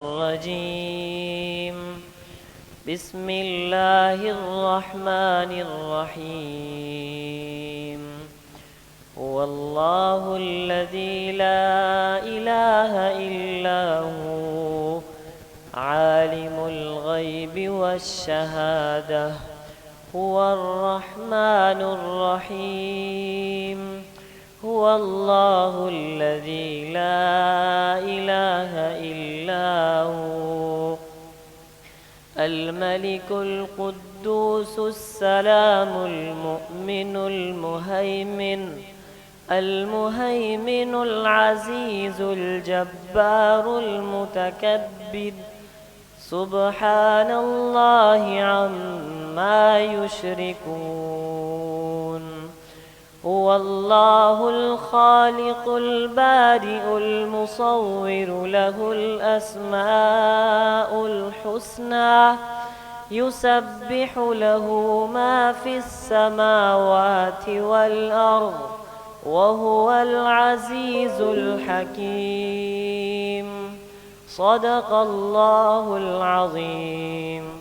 الرجيم بسم الله الرحمن الرحيم هو الله الذي لا إله إلا هو عالم الغيب والشهادة هو الرحمن الرحيم هو الله الذي لا إله إلا هو الملك القدوس السلام المؤمن المهيمن العزيز الجبار المتكبر سبحان الله عما يشركون هو الله الخالق البارئ المصور له الأسماء الحسنى يسبح له ما في السماوات والأرض وهو العزيز الحكيم صدق الله العظيم.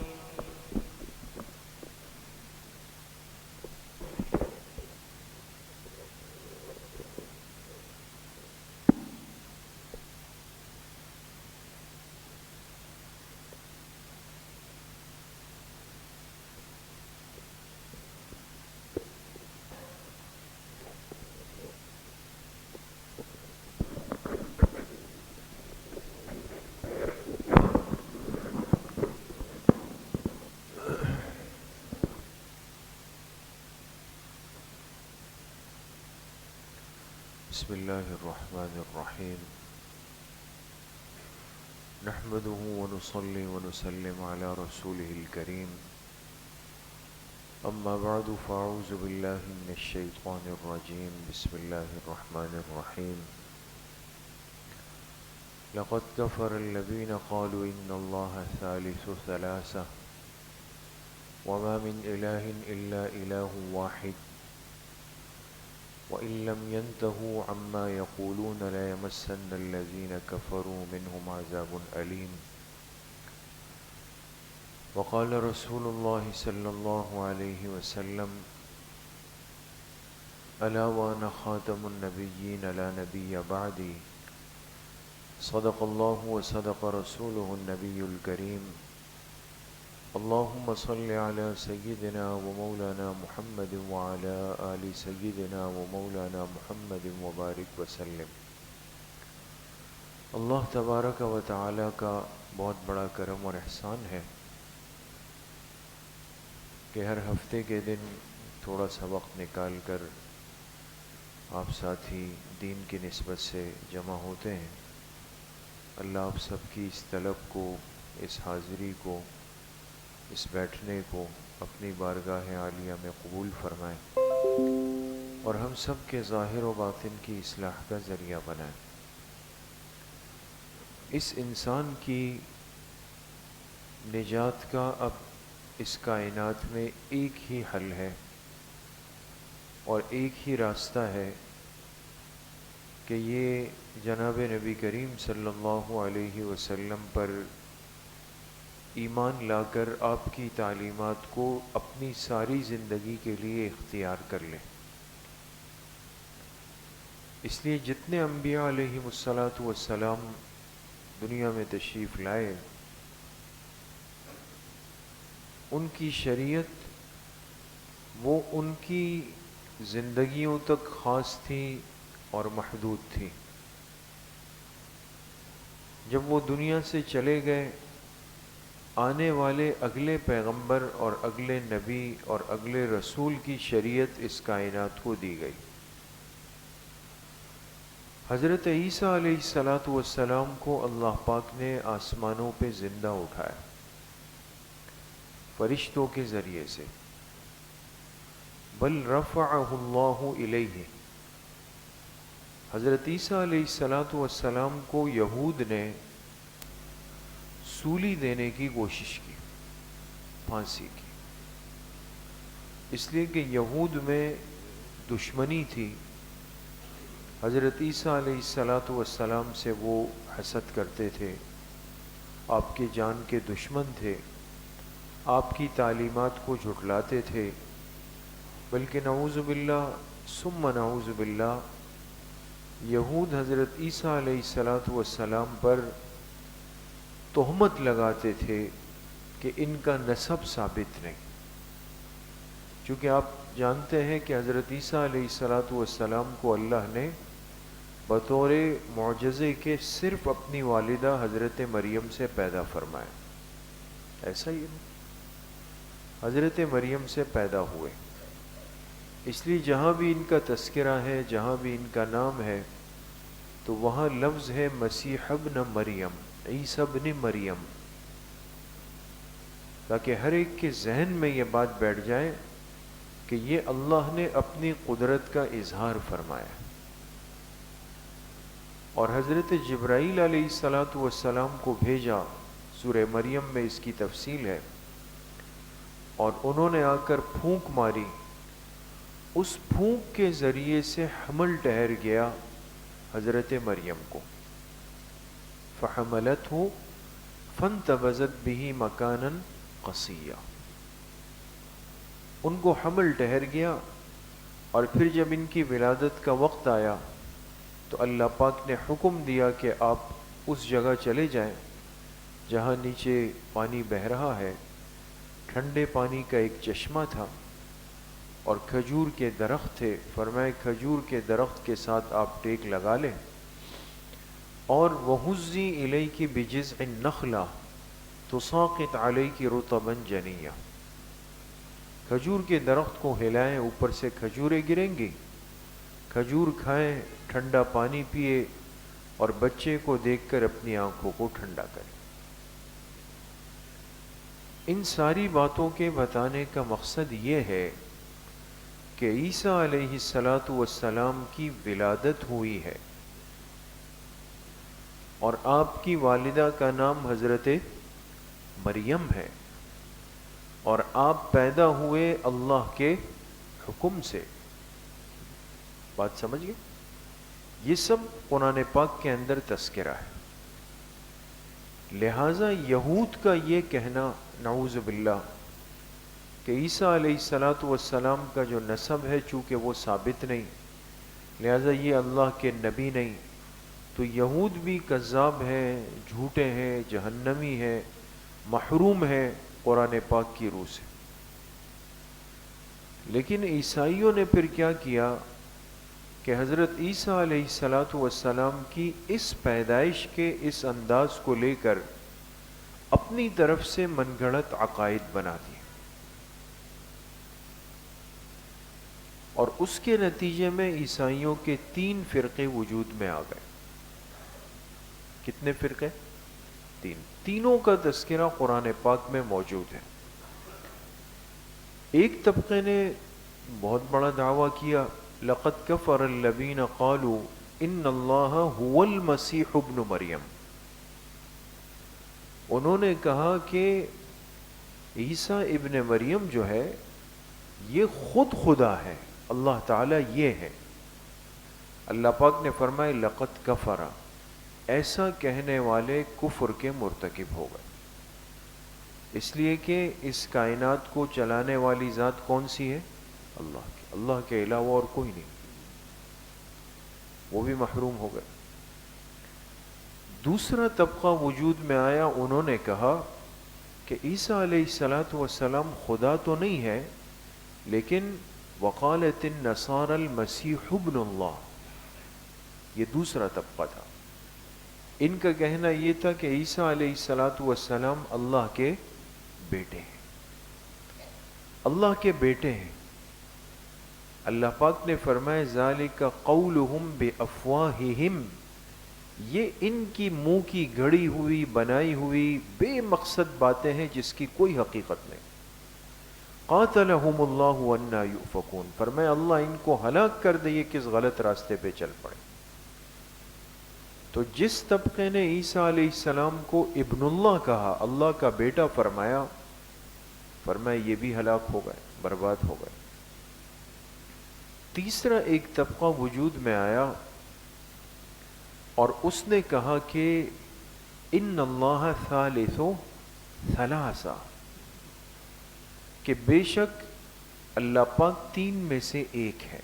بسم الله الرحمن الرحيم نحمده ونصلي ونسلم على رسوله الكريم أما بعد فأعوذ بالله من الشيطان الرجيم بسم الله الرحمن الرحيم لقد كفر الذين قالوا إن الله ثالث ثلاثة وما من إله إلا إله واحد وَإِن لَّمْ يَنْتَهُوا عَمَّا يَقُولُونَ لَيَمَسَّنَّ الَّذِينَ كَفَرُوا مِنْهُمْ عَذَابٌ أَلِيمٌ وقال رسول الله صلى الله عليه وسلم ألا وأنا خاتم النبيين لا نبي بعدي صدق الله وصدق رسوله النبي الكريم اللهم صل على سيدنا ومولانا محمد وعلى آل سيدنا ومولانا محمد وبارك وسلم. اللہ تبارک و تعالیٰ کا بہت بڑا کرم اور احسان ہے کہ ہر ہفتے کے دن تھوڑا سا وقت نکال کر آپ ساتھی دین کی نسبت سے جمع ہوتے ہیں. اللہ آپ سب کی اس طلب کو، اس حاضری کو، اس بیٹھنے کو اپنی بارگاہ عالیہ میں قبول فرمائیں اور ہم سب کے ظاہر و باطن کی اصلاح کا ذریعہ بنائیں. اس انسان کی نجات کا اب اس کائنات میں ایک ہی حل ہے اور ایک ہی راستہ ہے کہ یہ جناب نبی کریم صلی اللہ علیہ وسلم پر ایمان لا کر آپ کی تعلیمات کو اپنی ساری زندگی کے لیے اختیار کر لیں. اس لیے جتنے انبیاء علیہم السلام دنیا میں تشریف لائے ان کی شریعت وہ ان کی زندگیوں تک خاص تھی اور محدود تھی. جب وہ دنیا سے چلے گئے آنے والے اگلے پیغمبر اور اگلے نبی اور اگلے رسول کی شریعت اس کائنات کو دی گئی. حضرت عیسیٰ علیہ السلام کو اللہ پاک نے آسمانوں پہ زندہ اٹھایا فرشتوں کے ذریعے سے. بل رفعہ اللہ الیہ. حضرت عیسیٰ علیہ السلام کو یہود نے سولی دینے کی کوشش کی، پھانسی کی، اس لیے کہ یہود میں دشمنی تھی. حضرت عیسیٰ علیہ السلام سے وہ حسد کرتے تھے آپ کے جان کے دشمن تھے، آپ کی تعلیمات کو جھٹلاتے تھے، بلکہ نعوذ باللہ ثم نعوذ باللہ یہود حضرت عیسیٰ علیہ السلام پر تہمت لگاتے تھے کہ ان کا نسب ثابت نہیں، چونکہ آپ جانتے ہیں کہ حضرت عیسیٰ علیہ السلام کو اللہ نے بطور معجزے کے صرف اپنی والدہ حضرت مریم سے پیدا فرمایا، ایسا ہی ہے، حضرت مریم سے پیدا ہوئے، اس لیے جہاں بھی ان کا تذکرہ ہے، جہاں بھی ان کا نام ہے، تو وہاں لفظ ہے مسیح ابن مریم، عیسیٰ ابن مریم، تاکہ ہر ایک کے ذہن میں یہ بات بیٹھ جائے کہ یہ اللہ نے اپنی قدرت کا اظہار فرمایا۔ اور حضرت جبرائیل علیہ السلام کو بھیجا، سورہ مریم میں اس کی تفصیل ہے، اور انہوں نے آ کر پھونک ماری، اس پھونک کے ذریعے سے حمل ٹھہر گیا حضرت مریم کو، فحملتہ فانتبذت بہ مکانا قصیا، ان کو حمل ٹھہر گیا، اور پھر جب ان کی ولادت کا وقت آیا تو اللہ پاک نے حکم دیا کہ آپ اس جگہ چلے جائیں جہاں نیچے پانی بہہ رہا ہے، ٹھنڈے پانی کا ایک چشمہ تھا اور کھجور کے درخت تھے، فرمائے کھجور کے درخت کے ساتھ آپ ٹیک لگا لیں، اور وَهُزِّي إِلَيْكِ بِجِذْعِ النَّخْلَةِ تُسَاقِطْ عَلَيْكِ رُطَبًا جَنِيًّا، کھجور کے درخت کو ہلائیں، اوپر سے کھجوریں گریں گی، کھجور کھائیں، ٹھنڈا پانی پیے، اور بچے کو دیکھ کر اپنی آنکھوں کو ٹھنڈا کریں۔ ان ساری باتوں کے بتانے کا مقصد یہ ہے کہ عیسیٰ علیہ السلام کی ولادت ہوئی ہے، اور آپ کی والدہ کا نام حضرت مریم ہے، اور آپ پیدا ہوئے اللہ کے حکم سے۔ بات سمجھ گئے؟ یہ سب قرآن پاک کے اندر تذکرہ ہے، لہٰذا یہود کا یہ کہنا نعوذ باللہ کہ عیسیٰ علیہ السلام کا جو نسب ہے چونکہ وہ ثابت نہیں، لہٰذا یہ اللہ کے نبی نہیں، تو یہود بھی کذاب ہیں، جھوٹے ہیں، جہنمی ہیں، محروم ہیں قرآن پاک کی روح سے۔ لیکن عیسائیوں نے پھر کیا کیا کہ حضرت عیسیٰ علیہ السلام کی اس پیدائش کے اس انداز کو لے کر اپنی طرف سے من گھڑت عقائد بنا دیے، اور اس کے نتیجے میں عیسائیوں کے 3 فرقے وجود میں آ گئے۔ کتنے فرقے؟ 3، تینوں کا تذکرہ قرآن پاک میں موجود ہے۔ ایک طبقے نے بہت بڑا دعویٰ کیا، لقد کفر الذین قالوا ان اللہ هو المسیح ابن مریم، انہوں نے کہا کہ عیسیٰ ابن مریم جو ہے یہ خود خدا ہے، اللہ تعالیٰ یہ ہے۔ اللہ پاک نے فرمایا لقد کفر، ایسا کہنے والے کفر کے مرتکب ہو گئے، اس لیے کہ اس کائنات کو چلانے والی ذات کون سی ہے؟ اللہ کی، اللہ کے علاوہ اور کوئی نہیں، وہ بھی محروم ہو گئے۔ دوسرا طبقہ وجود میں آیا، انہوں نے کہا کہ عیسیٰ علیہ السلام خدا تو نہیں ہے، لیکن وقالت النصارى المسیح ابن اللہ، یہ دوسرا طبقہ تھا۔ ان کا کہنا یہ تھا کہ عیسیٰ علیہ السلام اللہ کے بیٹے ہیں، اللہ کے بیٹے ہیں۔ اللہ پاک نے فرمایا ذالک قولہم بافواہہم، یہ ان کی منہ کی گھڑی ہوئی بنائی ہوئی بے مقصد باتیں ہیں جس کی کوئی حقیقت نہیں۔ قاتلہم اللہ انا یؤفکون، فرمایا اللہ ان کو ہلاک کر دے، یہ کس غلط راستے پہ چل پڑے۔ تو جس طبقے نے عیسیٰ علیہ السلام کو ابن اللہ کہا، اللہ کا بیٹا فرمایا، فرمایا یہ بھی ہلاک ہو گئے، برباد ہو گئے۔ تیسرا ایک طبقہ وجود میں آیا، اور اس نے کہا کہ ان اللہ ثالث ثلاثہ، کہ بے شک اللہ پاک تین میں سے ایک ہے.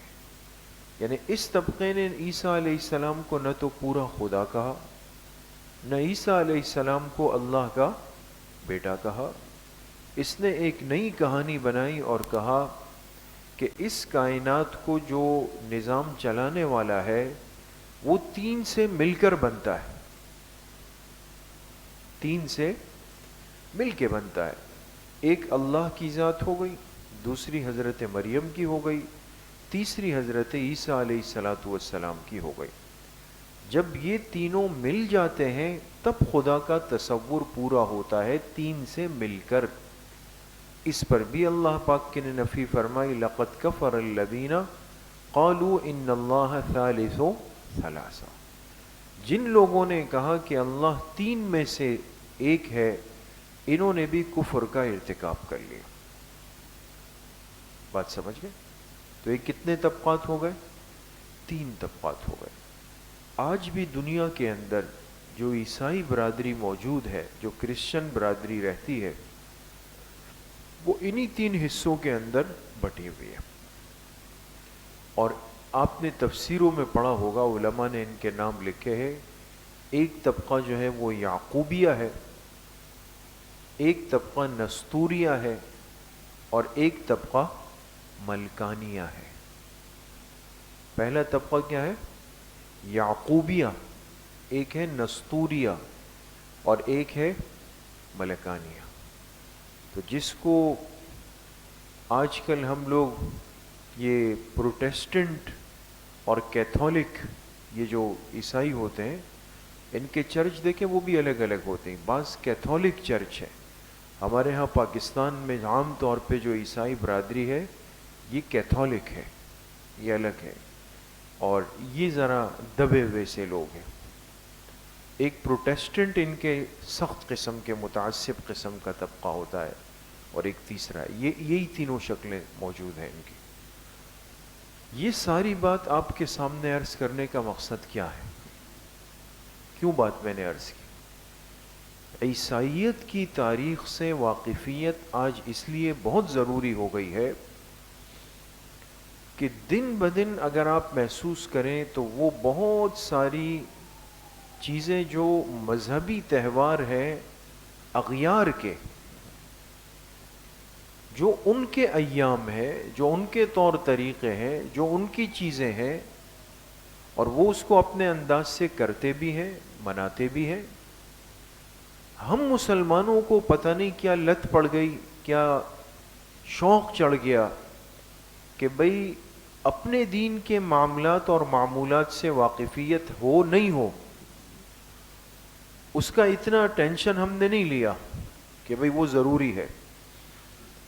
یعنی اس طبقے نے عیسیٰ علیہ السلام کو نہ تو پورا خدا کہا، نہ عیسیٰ علیہ السلام کو اللہ کا بیٹا کہا. اس نے ایک نئی کہانی بنائی اور کہا کہ اس کائنات کو جو نظام چلانے والا ہے وہ تین سے مل کر بنتا ہے، تین سے مل کے بنتا ہے. ایک اللہ کی ذات ہو گئی، دوسری حضرت مریم کی ہو گئی، تیسری حضرت عیسیٰ علیہ السلام کی ہو گئی. جب یہ تینوں مل جاتے ہیں تب خدا کا تصور پورا ہوتا ہے، تین سے مل کر. اس پر بھی اللہ پاک نے نفی فرمائی، لقد کفر الذین قالوا ان اللہ ثالث ثلاثہ. جن لوگوں نے کہا کہ اللہ تین میں سے ایک ہے، انہوں نے بھی کفر کا ارتکاب کر لیا. بات سمجھ گئے؟ تو یہ کتنے طبقات ہو گئے؟ تین طبقات ہو گئے. آج بھی دنیا کے اندر جو عیسائی برادری موجود ہے، جو کرسچن برادری رہتی ہے، وہ انہی تین حصوں کے اندر بٹی ہوئی ہے. اور آپ نے تفسیروں میں پڑھا ہوگا، علماء نے ان کے نام لکھے ہیں. ایک طبقہ جو ہے وہ یعقوبیہ ہے، ایک طبقہ نستوریہ ہے، اور ایک طبقہ ملکانیہ ہے. پہلا طبقہ کیا ہے؟ یعقوبیہ، ایک ہے نستوریہ، اور ایک ہے ملکانیہ. تو جس کو آج کل ہم لوگ یہ پروٹیسٹنٹ اور کیتھولک، یہ جو عیسائی ہوتے ہیں، ان کے چرچ دیکھیں وہ بھی الگ الگ ہوتے ہیں. بعض کیتھولک چرچ ہے. ہمارے ہاں پاکستان میں عام طور پہ جو عیسائی برادری ہے یہ کیتھولک ہے، یہ الگ ہے، اور یہ ذرا دبے ہوئے سے لوگ ہیں. ایک پروٹیسٹنٹ ان کے سخت قسم کے متعصب قسم کا طبقہ ہوتا ہے، اور ایک تیسرا ہے. یہی تینوں شکلیں موجود ہیں ان کی. یہ ساری بات آپ کے سامنے عرض کرنے کا مقصد کیا ہے؟ کیوں بات میں نے عرض کی؟ عیسائیت کی تاریخ سے واقفیت آج اس لیے بہت ضروری ہو گئی ہے کہ دن بدن اگر آپ محسوس کریں تو وہ بہت ساری چیزیں جو مذہبی تہوار ہیں اغیار کے، جو ان کے ایام ہیں، جو ان کے طور طریقے ہیں، جو ان کی چیزیں ہیں، اور وہ اس کو اپنے انداز سے کرتے بھی ہیں، مناتے بھی ہیں. ہم مسلمانوں کو پتہ نہیں کیا لت پڑ گئی، کیا شوق چڑھ گیا کہ بھئی اپنے دین کے معاملات اور معمولات سے واقفیت ہو نہیں ہو، اس کا اتنا ٹینشن ہم نے نہیں لیا کہ بھئی وہ ضروری ہے،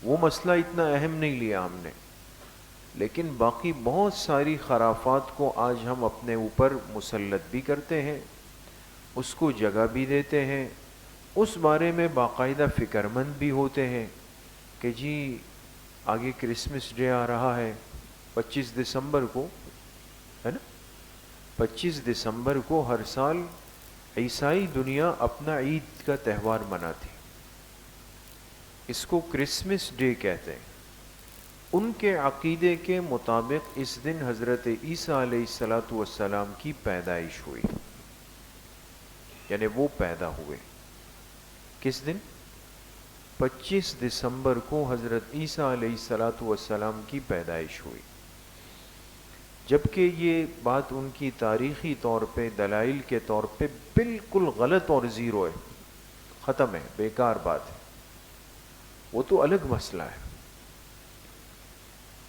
وہ مسئلہ اتنا اہم نہیں لیا ہم نے. لیکن باقی بہت ساری خرافات کو آج ہم اپنے اوپر مسلط بھی کرتے ہیں، اس کو جگہ بھی دیتے ہیں، اس بارے میں باقاعدہ فکر مند بھی ہوتے ہیں کہ جی آگے کرسمس ڈے آ رہا ہے 25 دسمبر کو، ہے نا؟ 25 دسمبر کو ہر سال عیسائی دنیا اپنا عید کا تہوار مناتی، اس کو کرسمس ڈے کہتے ہیں. ان کے عقیدے کے مطابق اس دن حضرت عیسیٰ علیہ السلام کی پیدائش ہوئی، یعنی وہ پیدا ہوئے. کس دن؟ 25 دسمبر کو حضرت عیسیٰ علیہ السلام کی پیدائش ہوئی. جبکہ یہ بات ان کی تاریخی طور پہ، دلائل کے طور پہ بالکل غلط اور زیرو ہے، ختم ہے، بیکار بات ہے. وہ تو الگ مسئلہ ہے،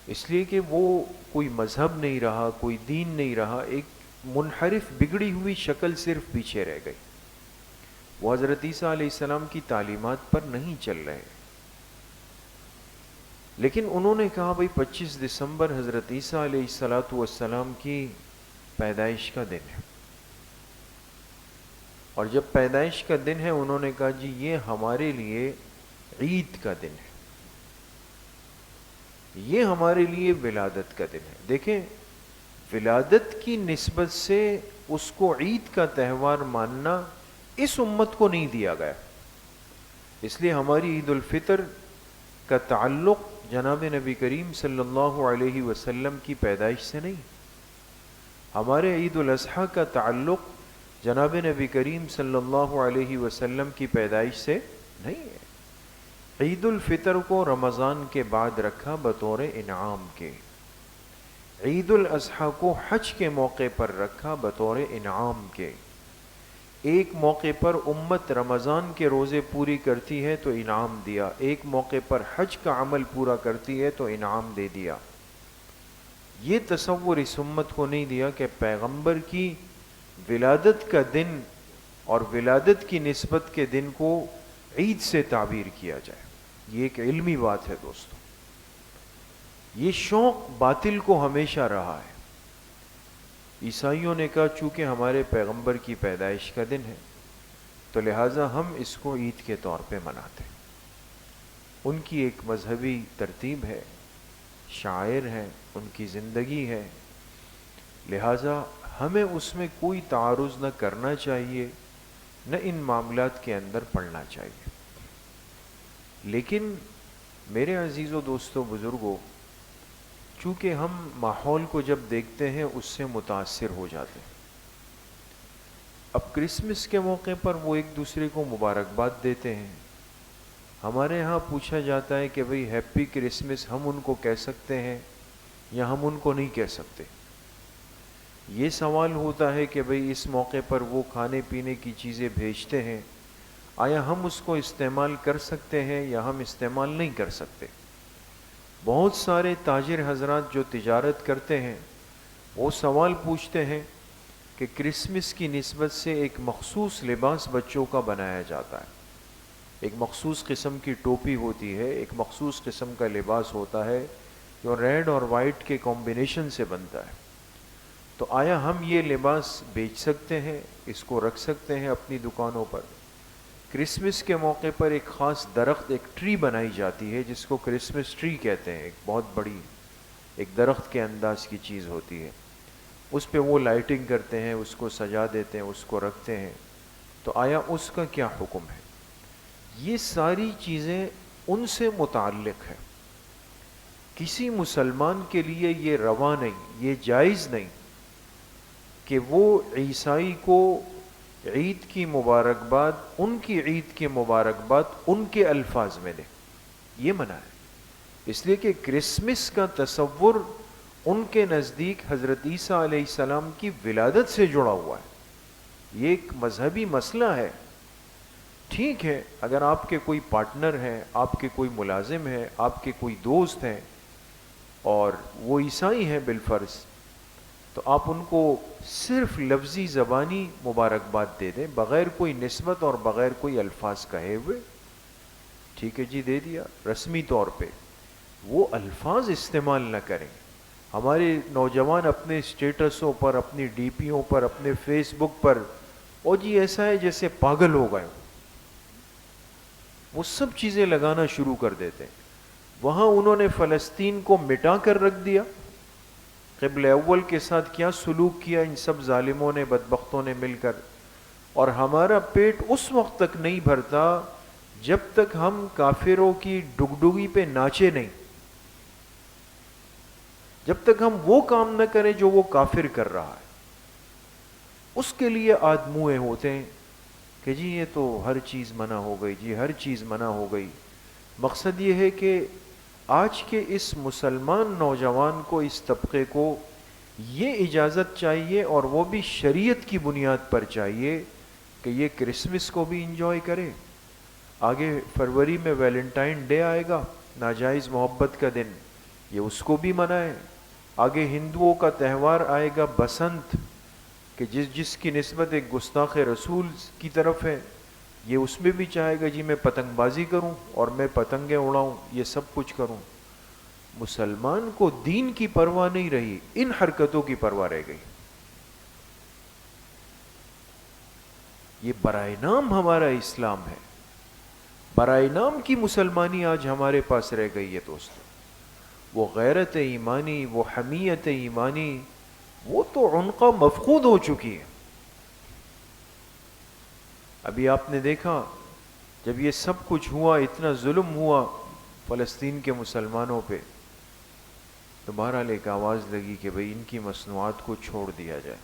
اس لیے کہ وہ کوئی مذہب نہیں رہا، کوئی دین نہیں رہا، ایک منحرف بگڑی ہوئی شکل صرف پیچھے رہ گئی. وہ حضرت عیسیٰ علیہ السلام کی تعلیمات پر نہیں چل رہے. لیکن انہوں نے کہا بھئی 25 دسمبر حضرت عیسیٰ علیہ السلام کی پیدائش کا دن ہے، اور جب پیدائش کا دن ہے انہوں نے کہا جی یہ ہمارے لیے عید کا دن ہے، یہ ہمارے لیے ولادت کا دن ہے. دیکھیں، ولادت کی نسبت سے اس کو عید کا تہوار ماننا اس امت کو نہیں دیا گیا. اس لیے ہماری عید الفطر کا تعلق جناب نبی کریم صلی اللہ علیہ وسلم کی پیدائش سے نہیں. ہمارے عید الاضحیٰ کا تعلق جناب نبی کریم صلی اللہ علیہ وسلم کی پیدائش سے نہیں ہے. عید الفطر کو رمضان کے بعد رکھا بطور انعام کے. عید الاضحیٰ کو حج کے موقع پر رکھا بطور انعام کے. ایک موقع پر امت رمضان کے روزے پوری کرتی ہے تو انعام دیا، ایک موقع پر حج کا عمل پورا کرتی ہے تو انعام دے دیا. یہ تصور اس امت کو نہیں دیا کہ پیغمبر کی ولادت کا دن اور ولادت کی نسبت کے دن کو عید سے تعبیر کیا جائے. یہ ایک علمی بات ہے دوستو. یہ شوق باطل کو ہمیشہ رہا ہے. عیسائیوں نے کہا چونکہ ہمارے پیغمبر کی پیدائش کا دن ہے تو لہٰذا ہم اس کو عید کے طور پہ مناتے ہیں. ان کی ایک مذہبی ترتیب ہے، شاعر ہیں، ان کی زندگی ہے، لہٰذا ہمیں اس میں کوئی تعارض نہ کرنا چاہیے، نہ ان معاملات کے اندر پڑنا چاہیے. لیکن میرے عزیز و دوستو بزرگوں، چونکہ ہم ماحول کو جب دیکھتے ہیں اس سے متاثر ہو جاتے ہیں. اب کرسمس کے موقع پر وہ ایک دوسرے کو مبارکباد دیتے ہیں. ہمارے ہاں پوچھا جاتا ہے کہ بھئی ہیپی کرسمس ہم ان کو کہہ سکتے ہیں یا ہم ان کو نہیں کہہ سکتے. یہ سوال ہوتا ہے کہ بھئی اس موقع پر وہ کھانے پینے کی چیزیں بھیجتے ہیں، آیا ہم اس کو استعمال کر سکتے ہیں یا ہم استعمال نہیں کر سکتے. بہت سارے تاجر حضرات جو تجارت کرتے ہیں وہ سوال پوچھتے ہیں کہ کرسمس کی نسبت سے ایک مخصوص لباس بچوں کا بنایا جاتا ہے، ایک مخصوص قسم کی ٹوپی ہوتی ہے، ایک مخصوص قسم کا لباس ہوتا ہے جو ریڈ اور وائٹ کے کمبینیشن سے بنتا ہے. تو آیا ہم یہ لباس بیچ سکتے ہیں، اس کو رکھ سکتے ہیں اپنی دکانوں پر؟ کرسمس کے موقع پر ایک خاص درخت، ایک ٹری بنائی جاتی ہے جس کو کرسمس ٹری کہتے ہیں. ایک بہت بڑی ایک درخت کے انداز کی چیز ہوتی ہے. اس پہ وہ لائٹنگ کرتے ہیں، اس کو سجا دیتے ہیں، اس کو رکھتے ہیں. تو آیا اس کا کیا حکم ہے؟ یہ ساری چیزیں ان سے متعلق ہے. کسی مسلمان کے لیے یہ روا نہیں، یہ جائز نہیں کہ وہ عیسائی کو عید کی مبارکباد، ان کی عید کی مبارکباد ان کے الفاظ میں دے. یہ منع ہے. اس لیے کہ کرسمس کا تصور ان کے نزدیک حضرت عیسیٰ علیہ السلام کی ولادت سے جڑا ہوا ہے. یہ ایک مذہبی مسئلہ ہے. ٹھیک ہے، اگر آپ کے کوئی پارٹنر ہیں، آپ کے کوئی ملازم ہیں، آپ کے کوئی دوست ہیں اور وہ عیسائی ہیں بالفرض، تو آپ ان کو صرف لفظی زبانی مبارکباد دے دیں بغیر کوئی نسبت اور بغیر کوئی الفاظ کہے ہوئے. ٹھیک ہے جی، دے دیا رسمی طور پہ. وہ الفاظ استعمال نہ کریں. ہمارے نوجوان اپنے اسٹیٹسوں پر، اپنی ڈی پیوں پر، اپنے فیس بک پر او جی ایسا ہے جیسے پاگل ہو گئے، وہ سب چیزیں لگانا شروع کر دیتے ہیں. وہاں انہوں نے فلسطین کو مٹا کر رکھ دیا. قبل اول کے ساتھ کیا سلوک کیا ان سب ظالموں نے، بدبختوں نے مل کر. اور ہمارا پیٹ اس وقت تک نہیں بھرتا جب تک ہم کافروں کی ڈگڈگی پہ ناچے نہیں، جب تک ہم وہ کام نہ کریں جو وہ کافر کر رہا ہے. اس کے لیے آدموئے ہوتے ہیں کہ جی یہ تو ہر چیز منع ہو گئی، جی ہر چیز منع ہو گئی. مقصد یہ ہے کہ آج کے اس مسلمان نوجوان کو، اس طبقے کو یہ اجازت چاہیے، اور وہ بھی شریعت کی بنیاد پر چاہیے، کہ یہ کرسمس کو بھی انجوائے کرے. آگے فروری میں ویلنٹائن ڈے آئے گا، ناجائز محبت کا دن، یہ اس کو بھی منائے. آگے ہندوؤں کا تہوار آئے گا بسنت، کہ جس کی نسبت ایک گستاخ رسول کی طرف ہے، یہ اس میں بھی چاہے گا جی میں پتنگ بازی کروں اور میں پتنگیں اڑاؤں، یہ سب کچھ کروں. مسلمان کو دین کی پرواہ نہیں رہی، ان حرکتوں کی پرواہ رہ گئی. یہ برائے نام ہمارا اسلام ہے، برائے نام کی مسلمانی آج ہمارے پاس رہ گئی ہے دوستو. وہ غیرت ایمانی، وہ حمیت ایمانی، وہ تو عنقہ مفقود ہو چکی ہے. ابھی آپ نے دیکھا جب یہ سب کچھ ہوا، اتنا ظلم ہوا فلسطین کے مسلمانوں پہ، تو بہرحال ایک آواز لگی کہ بھئی ان کی مصنوعات کو چھوڑ دیا جائے.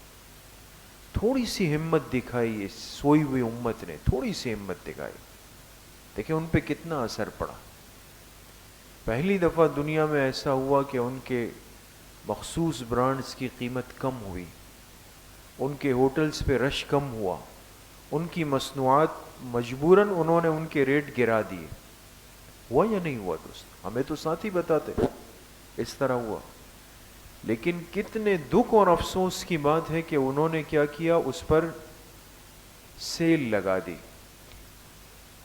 تھوڑی سی ہمت دکھائی اس سوئی ہوئی امت نے، تھوڑی سی ہمت دکھائی. دیکھیں ان پہ کتنا اثر پڑا. پہلی دفعہ دنیا میں ایسا ہوا کہ ان کے مخصوص برانڈز کی قیمت کم ہوئی، ان کے ہوٹلز پہ رش کم ہوا، ان کی مصنوعات مجبوراً انہوں نے ان کے ریٹ گرا دیے. ہوا یا نہیں ہوا دوست؟ ہمیں تو ساتھ ہی بتاتے اس طرح ہوا. لیکن کتنے دکھ اور افسوس کی بات ہے کہ انہوں نے کیا کیا، اس پر سیل لگا دی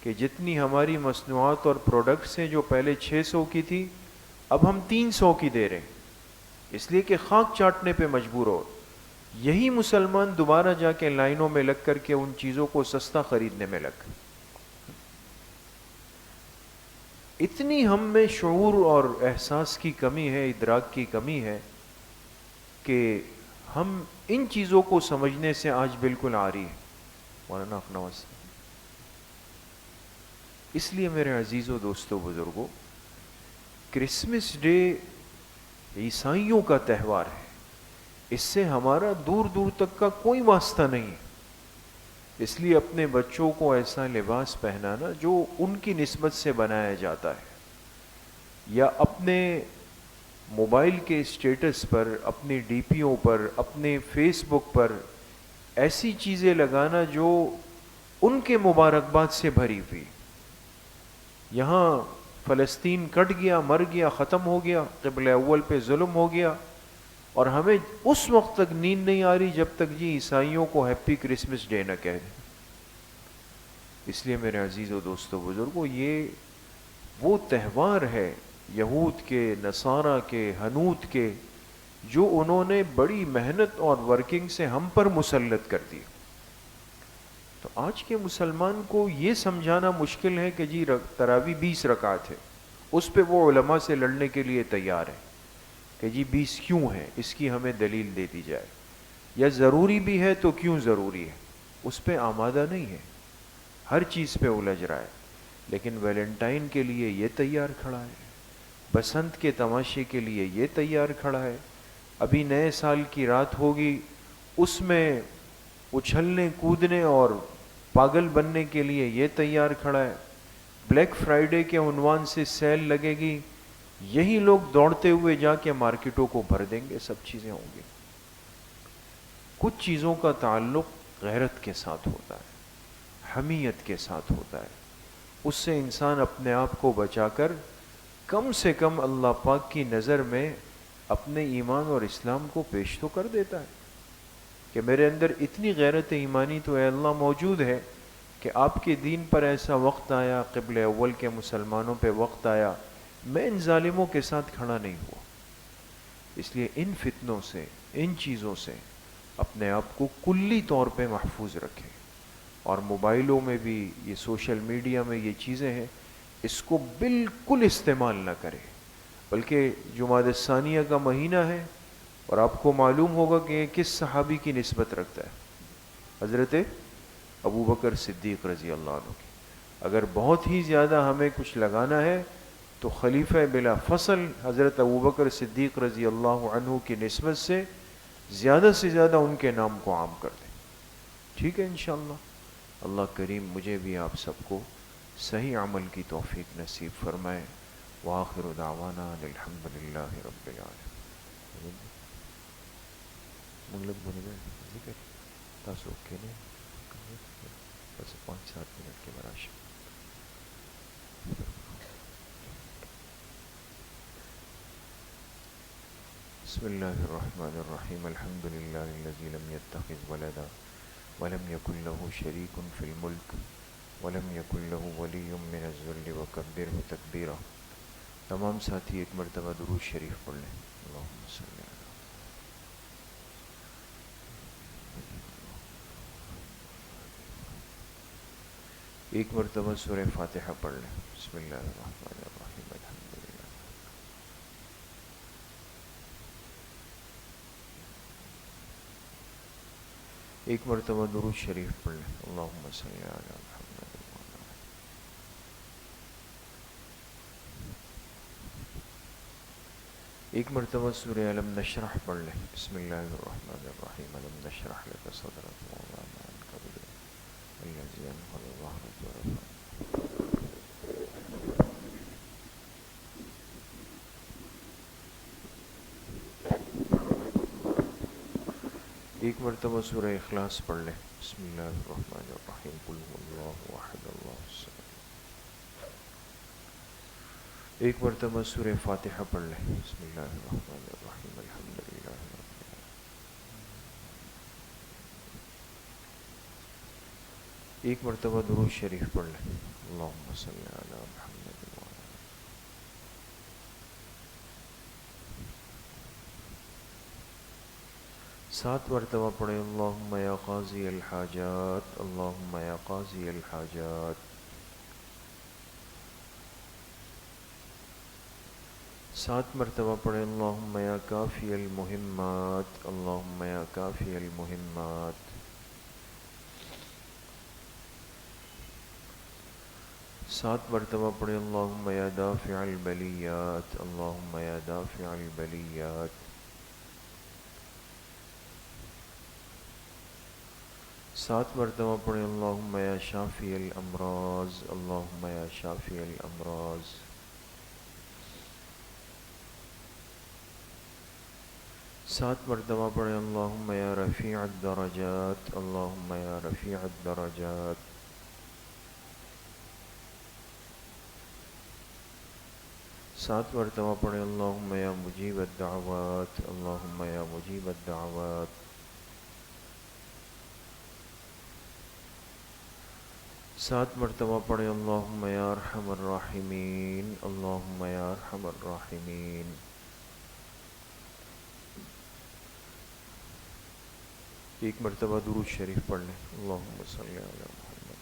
کہ جتنی ہماری مصنوعات اور پروڈکٹس ہیں جو پہلے 600 کی تھی اب ہم 300 کی دے رہے ہیں، اس لیے کہ خاک چاٹنے پہ مجبور ہو. یہی مسلمان دوبارہ جا کے لائنوں میں لگ کر کے ان چیزوں کو سستا خریدنے میں لگ. اتنی ہم میں شعور اور احساس کی کمی ہے، ادراک کی کمی ہے کہ ہم ان چیزوں کو سمجھنے سے آج بالکل عاری ہے. مولانا اخنواس. اس لیے میرے عزیزوں، دوستوں، بزرگوں، کرسمس ڈے عیسائیوں کا تہوار ہے، اس سے ہمارا دور دور تک کا کوئی واسطہ نہیں. اس لیے اپنے بچوں کو ایسا لباس پہنانا جو ان کی نسبت سے بنایا جاتا ہے، یا اپنے موبائل کے اسٹیٹس پر، اپنے ڈی پیوں پر، اپنے فیس بک پر ایسی چیزیں لگانا جو ان کے مبارکباد سے بھری ہوئی. یہاں فلسطین کٹ گیا، مر گیا، ختم ہو گیا، قبل اول پہ ظلم ہو گیا، اور ہمیں اس وقت تک نیند نہیں آ رہی جب تک جی عیسائیوں کو ہیپی کرسمس ڈے نہ کہہ دیں. اس لیے میرے عزیزوں، دوستوں، بزرگوں، یہ وہ تہوار ہے یہود کے، نصارہ کے، ہنوت کے، جو انہوں نے بڑی محنت اور ورکنگ سے ہم پر مسلط کر دی. تو آج کے مسلمان کو یہ سمجھانا مشکل ہے کہ جی تراویح 20 رکعت ہے، اس پہ وہ علماء سے لڑنے کے لیے تیار ہے کہ جی 20 کیوں ہے، اس کی ہمیں دلیل دے دی جائے، یا ضروری بھی ہے تو کیوں ضروری ہے. اس پہ آمادہ نہیں ہے، ہر چیز پہ الجھ رہا ہے. لیکن ویلنٹائن کے لیے یہ تیار کھڑا ہے، بسنت کے تماشے کے لیے یہ تیار کھڑا ہے، ابھی نئے سال کی رات ہوگی اس میں اچھلنے کودنے اور پاگل بننے کے لیے یہ تیار کھڑا ہے. بلیک فرائیڈے کے عنوان سے سیل لگے گی، یہی لوگ دوڑتے ہوئے جا کے مارکیٹوں کو بھر دیں گے، سب چیزیں ہوں گی. کچھ چیزوں کا تعلق غیرت کے ساتھ ہوتا ہے، حمیت کے ساتھ ہوتا ہے، اس سے انسان اپنے آپ کو بچا کر کم سے کم اللہ پاک کی نظر میں اپنے ایمان اور اسلام کو پیش تو کر دیتا ہے کہ میرے اندر اتنی غیرت ایمانی تو اے اللہ موجود ہے کہ آپ کے دین پر ایسا وقت آیا، قبل اول کے مسلمانوں پہ وقت آیا، میں ان ظالموں کے ساتھ کھڑا نہیں ہوا. اس لیے ان فتنوں سے، ان چیزوں سے اپنے آپ کو کلی طور پہ محفوظ رکھیں. اور موبائلوں میں بھی، یہ سوشل میڈیا میں یہ چیزیں ہیں، اس کو بالکل استعمال نہ کریں. بلکہ جمادی الثانیہ کا مہینہ ہے، اور آپ کو معلوم ہوگا کہ یہ کس صحابی کی نسبت رکھتا ہے، حضرت ابو بکر صدیق رضی اللہ عنہ کی. اگر بہت ہی زیادہ ہمیں کچھ لگانا ہے تو خلیفہ بلا فصل حضرت ابو بکر صدیق رضی اللہ عنہ کی نسبت سے زیادہ ان کے نام کو عام کر دیں. ٹھیک ہے انشاءاللہ. اللہ کریم مجھے بھی آپ سب کو صحیح عمل کی توفیق نصیب فرمائے. وآخر دعوانا الحمدللہ رب العالمین. مطلب بنے گا ذکر تاسو کے نے بس 5-7 منٹ کے براش. بسم اللہ الرحمن الرحیم. الحمدللہ الذی لم يتخذ ولدا ولم يكن له شريك في الملك ولم يكن له ولي من الذل وكبره تكبيرا. تمام ساتھی ایک مرتبہ درود شریف پڑھ لیں. اللہم صلی اللہ. ایک مرتبہ سورہ فاتحہ پڑھ لیں. بسم اللہ الرحمن الرحیم. الحمدللہ. ایک مرتبہ درود شریف پڑھ لیں. اللہم صلی علی محمد. ایک مرتبہ سورہ علم نشرح پڑھ لیں. بسم اللہ الرحمن الرحیم. علم نشرح لک صدرک ووضعنا عنک وزرک الذی انقض ظہرک ورفعنا. ایک مرتبہ سورہ اخلاص پڑھ لیں. بسم اللہ الرحمن الرحیم. قل هو اللہ احد اللہ الصمد. ایک مرتبہ سورہ فاتحہ پڑھ لیں. بسم اللہ الرحمن الرحیم. الحمدللہ رب العالمین. ایک مرتبہ درود شریف پڑھ لیں. اللہم صلی علی محمد وعلی. سات مرتبہ پڑھیں. اللہم یا قاضی الحاجات. اللہم یا قاضی الحاجات. سات مرتبہ پڑھیں. اللہم یا کافی المہمات. اللہم یا کافی المہمات. سات مرتبہ پڑھیں. اللہم یا دافع البلیات. اللہم یا دافع البلیات. سات مرتبہ پڑھیں. اللہم یا شافی الامراض. اللہم یا شافی الامراض. سات مرتبہ پڑھیں. اللہم یا رفیع الدرجات. اللہم یا رفیع الدرجات. سات مرتبہ پڑھیں. اللہم یا مجیب الدعوات. اللہم یا مجیب الدعوات. سات مرتبہ پڑھیں. اللہم یا ارحم الراحمین. اللہم یا ارحم الراحمین. ایک مرتبہ درود شریف پڑھ لیں. اللہم صلی علی محمد.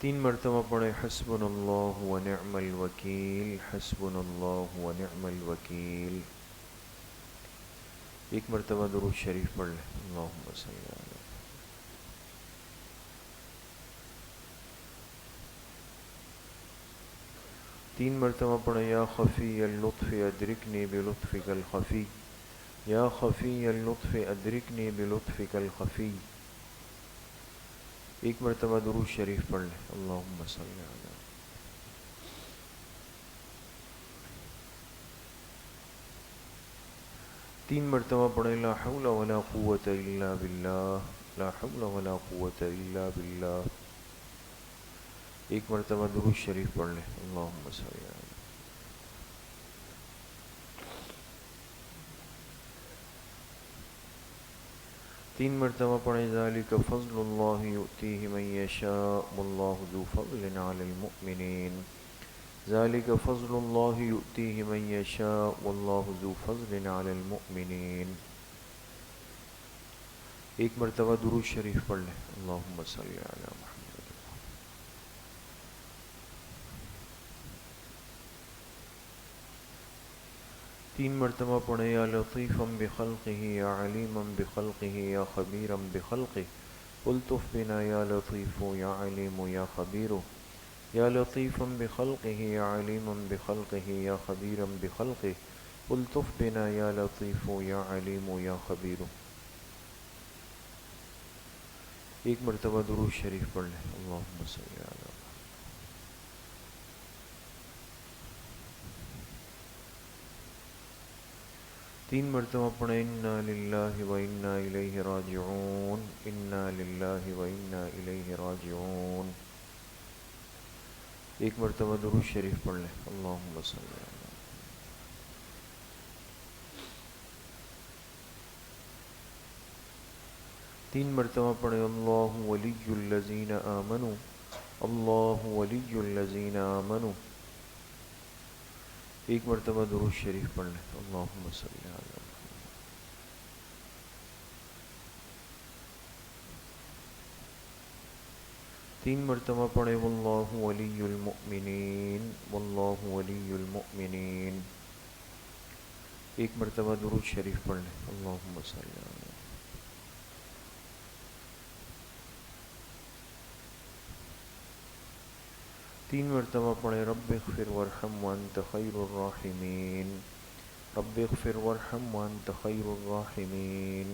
تین مرتبہ پڑھیں. حسبنا اللہ ونعم الوکیل. حسبنا اللہ ونعم الوکیل. ایک مرتبہ درود شریف پڑھ لیں. اللہم صلی علی. تین مرتبہ پڑھیں. یا خفی اللطف ادرکنی بلطفک الخفی. یا خفی اللطف ادرکنی بلطفک الخفی. ایک مرتبہ درود شریف پڑھ لیں. اللہم صلی علی. تین مرتبہ پڑھیں. لا حول ولا قوة الا باللہ. لا حول ولا قوة الا باللہ. ایک مرتبہ درود شریف پڑھ لیں. اللہم صلی علی. تین مرتبہ پڑھیں. ذالک فضل اللہ یؤتیہ من یشاء واللہ ذو فضل علی المؤمنین. ذالک فضل اللہ یؤتیہ من یشاء واللہ ذو فضل علی المؤمنین. ایک مرتبہ درود شریف پڑھ لیں. اللہم صلی علی محمد. تین مرتبہ پڑھیں. یا لطیفا بخلقہ یا علیما بخلقہ یا خبیرا بخلقہ الطف بنا یا لطیف یا علیم یا خبیر. یا لطیفا بخلقہ یا علیما بخلقہ یا خبیرا بخلقہ الطف بنا یا لطیف یا علیم یا خبیر. ایک مرتبہ درود شریف پڑھ لیں. اللہم صلی علی. تین مرتبہ پڑھیں. انا للہ و انا الیہ راجعون. انا للہ و انا الیہ راجعون. ایک مرتبہ درود شریف پڑھ لیں. اللہم صلی علی. تین مرتبہ پڑھیں. اللہ ولی الذین آمنوا. اللہ ولی الذین آمنوا. ایک مرتبہ درود شریف پڑھ لیں. اللہم صلی علی. 3 مرتبہ پڑھیں واللہ ولی المؤمنین، واللہ ولی المؤمنین۔ 1 مرتبہ درود شریف پڑھ لیں، اللہم صلی علی۔ 3 مرتبہ پڑھیں رب اغفر وارحم وانت خیر الراحمین، رب اغفر وارحم وانت خیر الراحمین۔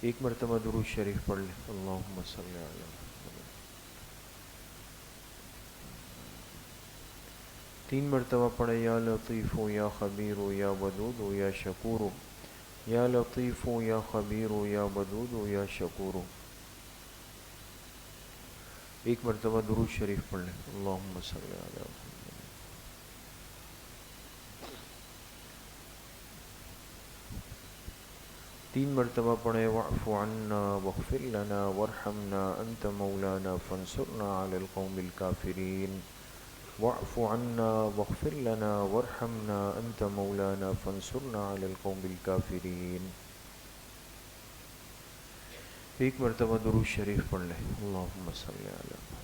1 مرتبہ درود شریف پڑھ لیں، اللہم صلی علی محمد۔ 3 مرتبہ پڑھیں یا لطیف یا خبیر یا ودود یا شکور، یا لطیف یا خبیر یا ودود یا شکور۔ 1 مرتبہ درود شریف پڑھ لیں، اللہم صلی علی محمد۔ 3 مرتبہ پڑھیں واعف عنا واغفر لنا وارحمنا انت مولانا فانصرنا علی القوم الکافرین، واعف عنا واغفر لنا وارحمنا انت مولانا فانصرنا علی القوم الکافرین۔ 1 مرتبہ درود شریف پڑھ لیں، اللہم صلی علی محمد۔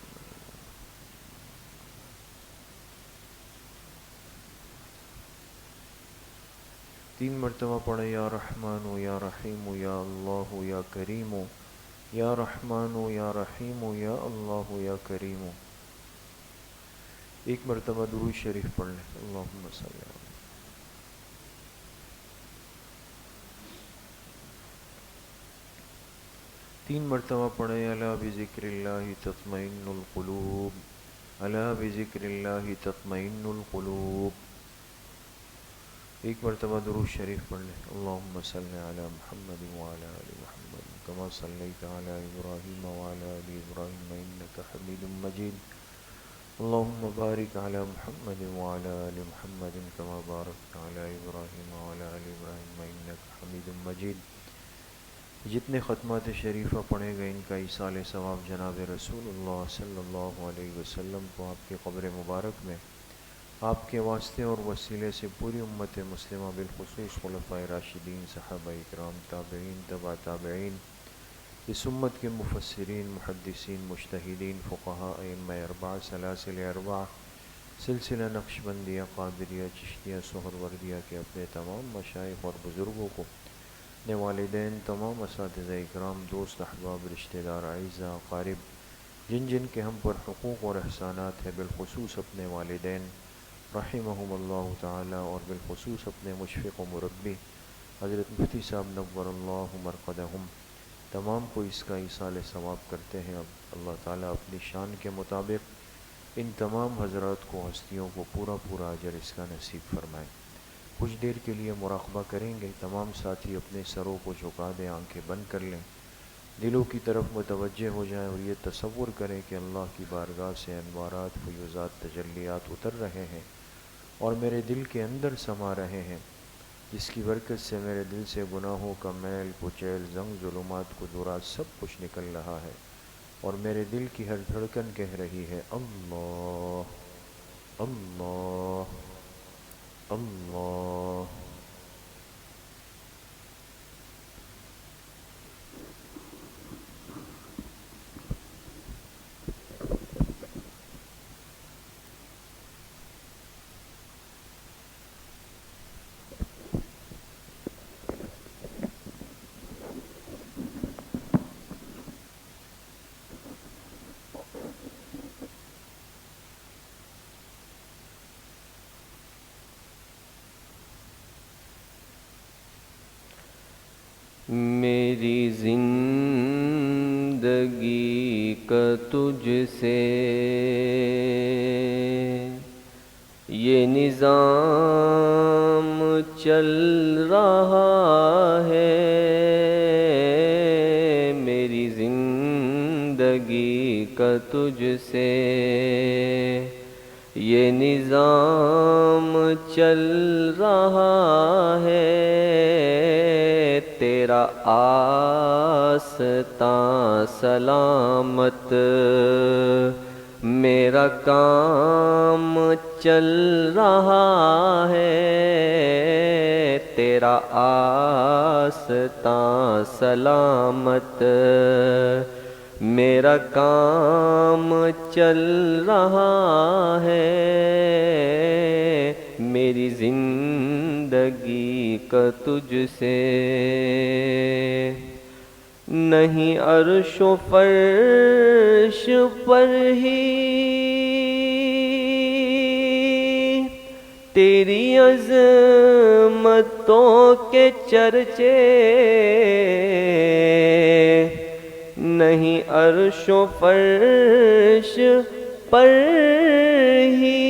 3 مرتبہ پڑھیں یا رحمان یا رحیم یا اللہ یا کریم، یا رحمان یا رحیم یا اللہ یا کریم۔ 1 مرتبہ درود شریف پڑھ لیں، اللہم صلی علی۔ 3 مرتبہ پڑھیں الا بذکر اللہ تطمئن القلوب، الا بذکر اللہ تطمئن القلوب۔ 1 مرتبہ درود شریف پڑھ لیں، اللہم صلی علی محمد وعلی آل محمد کما صلیت علی ابراہیم وعلی آل ابراہیم انک حمید مجید، اللہم بارک علی محمد وعلی آل محمد کما بارکت علی ابراہیم وعلی آل ابراہیم انک حمید مجید۔ جتنے ختمات شریفہ پڑھے گئے ان کا ایصال ثواب جناب رسول اللہ صلی اللہ علیہ وسلم کو آپ کے قبر مبارک میں آپ کے واسطے اور وسیلے سے پوری امت مسلمہ بالخصوص خلفائے راشدین، صحابہ اکرام، تابعین، تبع تابعین، اس امت کے مفسرین، محدثین، مجتہدین، فقہاء، ائمہ اربعہ، سلاسل اربعہ، سلسلہ نقشبندیہ، قادریہ، چشتیہ، سہروردیہ کے اپنے تمام مشائخ اور بزرگوں کو، اپنے والدین، تمام اساتذہ اکرام، دوست احباب، رشتہ دار، اعزاء، اقارب، جن جن کے ہم پر حقوق اور احسانات ہیں، بالخصوص اپنے والدین رحمہم اللہ تعالی، اور بالخصوص اپنے مشفق و مربی حضرت مفتی صاحب نور اللہ مرقدہم، تمام کو اس کا ایصال ثواب کرتے ہیں۔ اب اللہ تعالیٰ اپنی شان کے مطابق ان تمام حضرات کو، ہستیوں کو پورا پورا اجر اس کا نصیب فرمائے۔ کچھ دیر کے لیے مراقبہ کریں گے، تمام ساتھی اپنے سروں کو جھکا دیں، آنکھیں بند کر لیں، دلوں کی طرف متوجہ ہو جائیں اور یہ تصور کریں کہ اللہ کی بارگاہ سے انوارات، فیوزات، تجلیات اتر رہے ہیں اور میرے دل کے اندر سما رہے ہیں، جس کی برکت سے میرے دل سے گناہوں کا میل، کچیل، زنگ، ظلمات، قدرات سب کچھ نکل رہا ہے، اور میرے دل کی ہر دھڑکن کہہ رہی ہے اللہ اللہ اللہ۔ میری زندگی کا تجھ سے یہ نظام چل رہا ہے، میری زندگی کا تجھ سے یہ نظام چل رہا ہے، تیرا آستاں سلامت، میرا کام چل رہا ہے، تیرا آستاں سلامت، میرا کام چل رہا ہے، میری زندگی کا تجھ سے نہیں، عرش و فرش پر ہی تیری عظمتوں کے چرچے، نہیں عرش و فرش پر ہی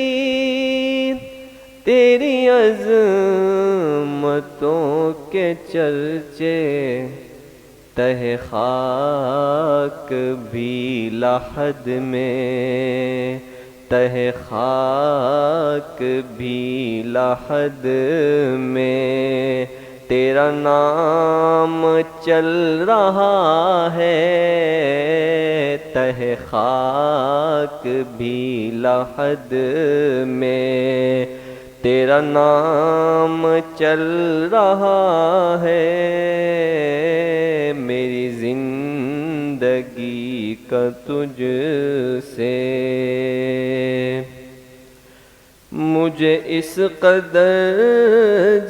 تیری عظمتوں کے چرچے، تہ خاک بھی لحد میں، تہ خاک بھی لحد میں تیرا نام چل رہا ہے، تہ خاک بھی لحد میں تیرا نام چل رہا ہے، میری زندگی کا تجھ سے مجھے اس قدر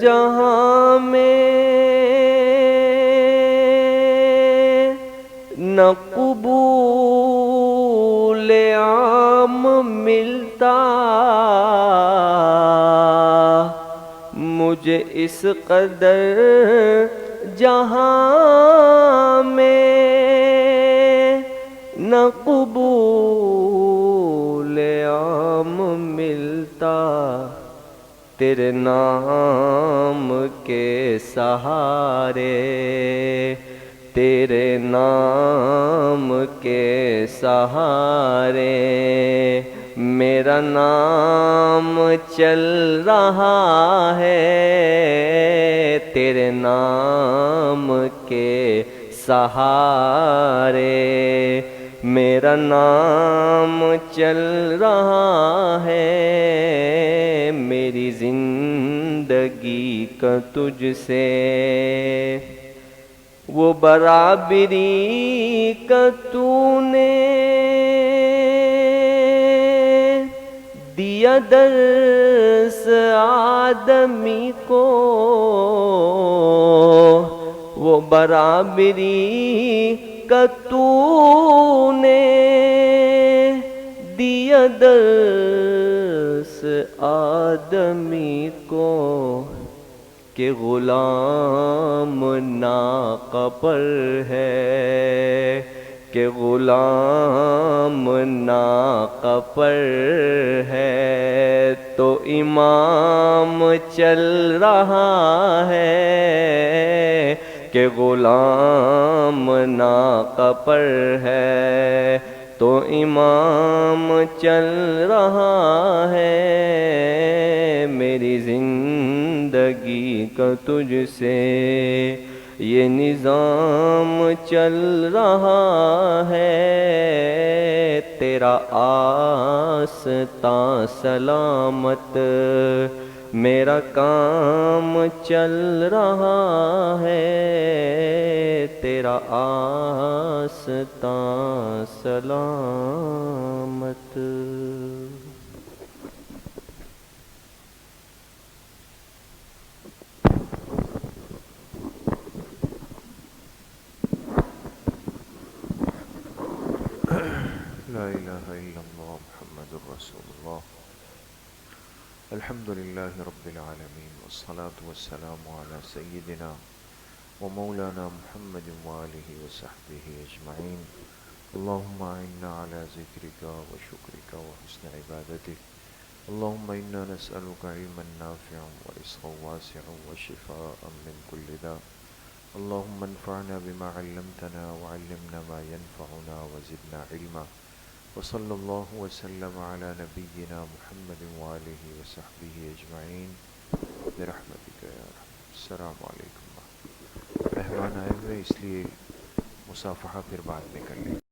جہاں میں نہ قبول عام ملتا، مجھے اس قدر جہاں میں نہ قبول عام ملتا، تیرے نام کے سہارے، تیرے نام کے سہارے میرا نام چل رہا ہے، تیرے نام کے سہارے میرا نام چل رہا ہے، میری زندگی کا تجھ سے وہ برابری کا تو نے دیا درس آدمی کو، وہ برابری کا تو نے دیا درس آدمی کو کہ غلام ناقہ پر ہے، کہ غلام ناقہ پر ہے تو امام چل رہا ہے، کہ غلام ناقہ پر ہے تو امام چل رہا ہے، میری زندگی کا تجھ سے یہ نظام چل رہا ہے، تیرا آستاں سلامت میرا کام چل رہا ہے، تیرا آستاں سلامت۔ لا الہ الا اللہ محمد رسول اللہ۔ الحمد للہ رب العالمین والصلاة والسلام علی سیدنا ومولانا محمد وآلہ وصحبہ اجمعین۔ اللہم اعنا علی ذکرک وشکرک وحسن عبادتک، اللہم انا نسألک علما نافعا ورزقا واسعا وشفاء من کل داء، اللہم انفعنا بما علمتنا وعلمنا ما ينفعنا وزدنا علما، وصلی اللہ وسلم علی نبینا محمد وآلہ وصحبہ اجمعین برحمتک یا رحم۔ السلام علیکم۔ مہمان آئے ہوئے اس لیے مصافحہ پھر بعد میں کر لیں۔